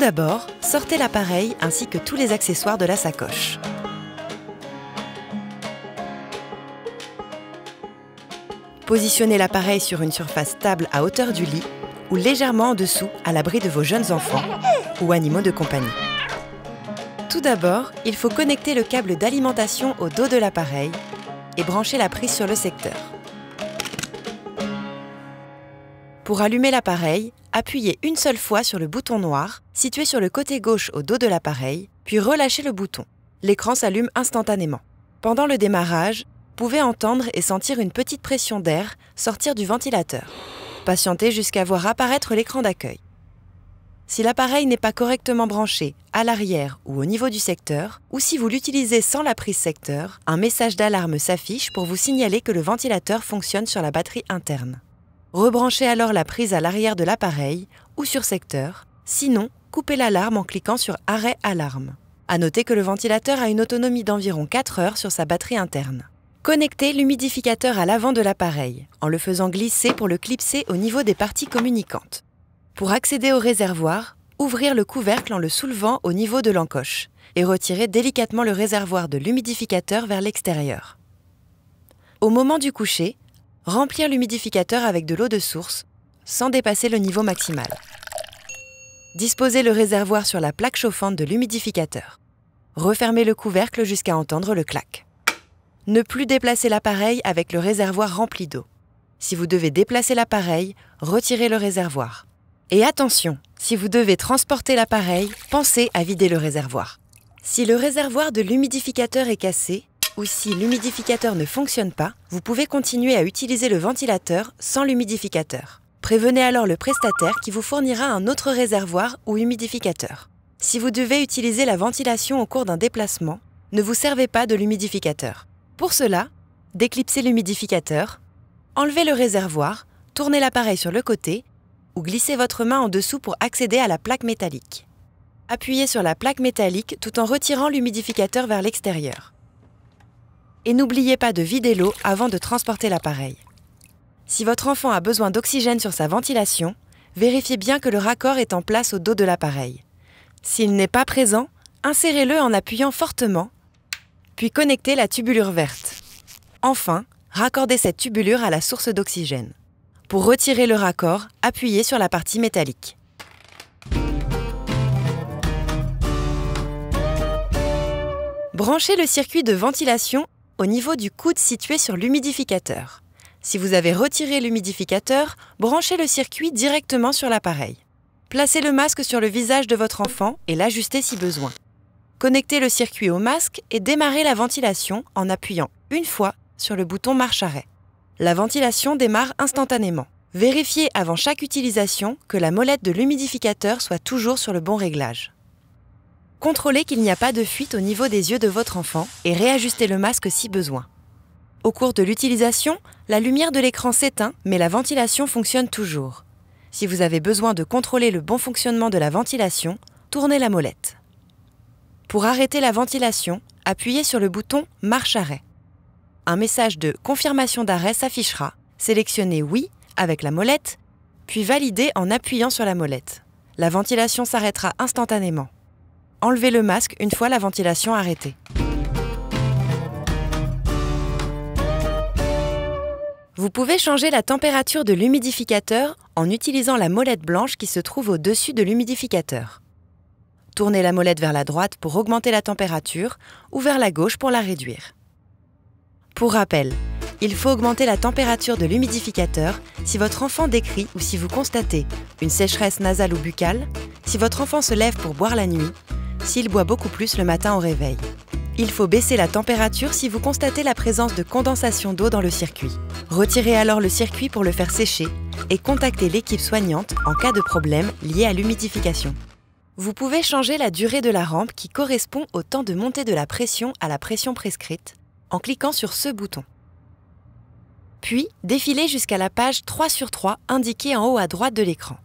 d'abord, sortez l'appareil ainsi que tous les accessoires de la sacoche. Positionnez l'appareil sur une surface stable à hauteur du lit ou légèrement en dessous à l'abri de vos jeunes enfants ou animaux de compagnie. Tout d'abord, il faut connecter le câble d'alimentation au dos de l'appareil et brancher la prise sur le secteur. Pour allumer l'appareil, appuyez une seule fois sur le bouton noir situé sur le côté gauche au dos de l'appareil, puis relâchez le bouton. L'écran s'allume instantanément. Pendant le démarrage, vous pouvez entendre et sentir une petite pression d'air sortir du ventilateur. Patientez jusqu'à voir apparaître l'écran d'accueil. Si l'appareil n'est pas correctement branché à l'arrière ou au niveau du secteur, ou si vous l'utilisez sans la prise secteur, un message d'alarme s'affiche pour vous signaler que le ventilateur fonctionne sur la batterie interne. Rebranchez alors la prise à l'arrière de l'appareil ou sur secteur, sinon coupez l'alarme en cliquant sur « Arrêt alarme ». À noter que le ventilateur a une autonomie d'environ 4 heures sur sa batterie interne. Connectez l'humidificateur à l'avant de l'appareil, en le faisant glisser pour le clipser au niveau des parties communicantes. Pour accéder au réservoir, ouvrir le couvercle en le soulevant au niveau de l'encoche et retirer délicatement le réservoir de l'humidificateur vers l'extérieur. Au moment du coucher, remplir l'humidificateur avec de l'eau de source, sans dépasser le niveau maximal. Disposez le réservoir sur la plaque chauffante de l'humidificateur. Refermez le couvercle jusqu'à entendre le clac. Ne plus déplacer l'appareil avec le réservoir rempli d'eau. Si vous devez déplacer l'appareil, retirez le réservoir. Et attention, si vous devez transporter l'appareil, pensez à vider le réservoir. Si le réservoir de l'humidificateur est cassé, ou si l'humidificateur ne fonctionne pas, vous pouvez continuer à utiliser le ventilateur sans l'humidificateur. Prévenez alors le prestataire qui vous fournira un autre réservoir ou humidificateur. Si vous devez utiliser la ventilation au cours d'un déplacement, ne vous servez pas de l'humidificateur. Pour cela, déclipsez l'humidificateur, enlevez le réservoir, tournez l'appareil sur le côté ou glissez votre main en dessous pour accéder à la plaque métallique. Appuyez sur la plaque métallique tout en retirant l'humidificateur vers l'extérieur. Et n'oubliez pas de vider l'eau avant de transporter l'appareil. Si votre enfant a besoin d'oxygène sur sa ventilation, vérifiez bien que le raccord est en place au dos de l'appareil. S'il n'est pas présent, insérez-le en appuyant fortement, puis connectez la tubulure verte. Enfin, raccordez cette tubulure à la source d'oxygène. Pour retirer le raccord, appuyez sur la partie métallique. Branchez le circuit de ventilation au niveau du coude situé sur l'humidificateur. Si vous avez retiré l'humidificateur, branchez le circuit directement sur l'appareil. Placez le masque sur le visage de votre enfant et l'ajustez si besoin. Connectez le circuit au masque et démarrez la ventilation en appuyant une fois sur le bouton marche-arrêt. La ventilation démarre instantanément. Vérifiez avant chaque utilisation que la molette de l'humidificateur soit toujours sur le bon réglage. Contrôlez qu'il n'y a pas de fuite au niveau des yeux de votre enfant et réajustez le masque si besoin. Au cours de l'utilisation, la lumière de l'écran s'éteint, mais la ventilation fonctionne toujours. Si vous avez besoin de contrôler le bon fonctionnement de la ventilation, tournez la molette. Pour arrêter la ventilation, appuyez sur le bouton « Marche-arrêt ». Un message de confirmation d'arrêt s'affichera. Sélectionnez « Oui » avec la molette, puis validez en appuyant sur la molette. La ventilation s'arrêtera instantanément. Enlevez le masque une fois la ventilation arrêtée. Vous pouvez changer la température de l'humidificateur en utilisant la molette blanche qui se trouve au-dessus de l'humidificateur. Tournez la molette vers la droite pour augmenter la température ou vers la gauche pour la réduire. Pour rappel, il faut augmenter la température de l'humidificateur si votre enfant décrie ou si vous constatez une sécheresse nasale ou buccale, si votre enfant se lève pour boire la nuit, s'il boit beaucoup plus le matin au réveil. Il faut baisser la température si vous constatez la présence de condensation d'eau dans le circuit. Retirez alors le circuit pour le faire sécher et contactez l'équipe soignante en cas de problème lié à l'humidification. Vous pouvez changer la durée de la rampe qui correspond au temps de montée de la pression à la pression prescrite en cliquant sur ce bouton. Puis, défilez jusqu'à la page 3/3 indiquée en haut à droite de l'écran.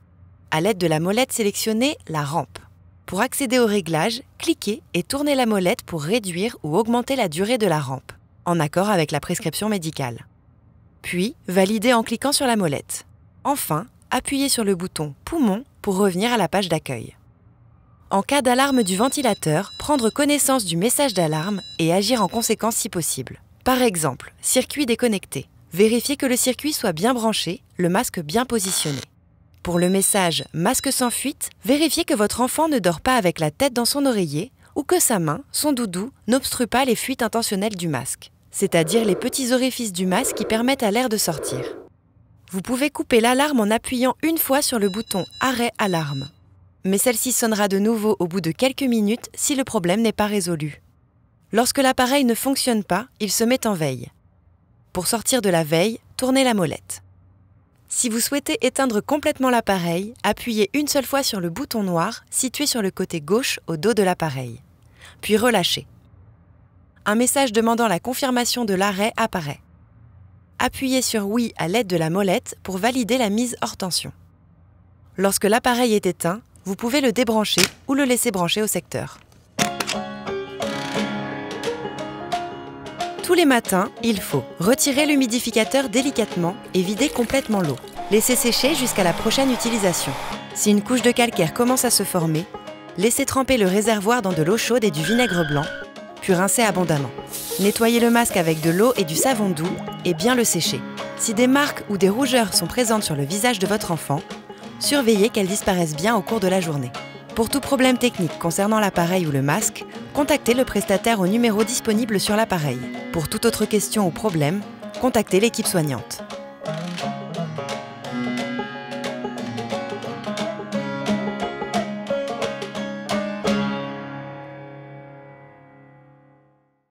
À l'aide de la molette, sélectionnez la rampe. Pour accéder au réglage, cliquez et tournez la molette pour réduire ou augmenter la durée de la rampe, en accord avec la prescription médicale. Puis, validez en cliquant sur la molette. Enfin, appuyez sur le bouton « Poumon » pour revenir à la page d'accueil. En cas d'alarme du ventilateur, prendre connaissance du message d'alarme et agir en conséquence si possible. Par exemple, circuit déconnecté. Vérifiez que le circuit soit bien branché, le masque bien positionné. Pour le message « masque sans fuite », vérifiez que votre enfant ne dort pas avec la tête dans son oreiller ou que sa main, son doudou, n'obstrue pas les fuites intentionnelles du masque, c'est-à-dire les petits orifices du masque qui permettent à l'air de sortir. Vous pouvez couper l'alarme en appuyant une fois sur le bouton « Arrêt alarme ». Mais celle-ci sonnera de nouveau au bout de quelques minutes si le problème n'est pas résolu. Lorsque l'appareil ne fonctionne pas, il se met en veille. Pour sortir de la veille, tournez la molette. Si vous souhaitez éteindre complètement l'appareil, appuyez une seule fois sur le bouton noir situé sur le côté gauche au dos de l'appareil, puis relâchez. Un message demandant la confirmation de l'arrêt apparaît. Appuyez sur oui à l'aide de la molette pour valider la mise hors tension. Lorsque l'appareil est éteint, vous pouvez le débrancher ou le laisser brancher au secteur. Tous les matins, il faut retirer l'humidificateur délicatement et vider complètement l'eau. Laisser sécher jusqu'à la prochaine utilisation. Si une couche de calcaire commence à se former, laissez tremper le réservoir dans de l'eau chaude et du vinaigre blanc, puis rincez abondamment. Nettoyez le masque avec de l'eau et du savon doux et bien le sécher. Si des marques ou des rougeurs sont présentes sur le visage de votre enfant, surveillez qu'elles disparaissent bien au cours de la journée. Pour tout problème technique concernant l'appareil ou le masque, contactez le prestataire au numéro disponible sur l'appareil. Pour toute autre question ou problème, contactez l'équipe soignante.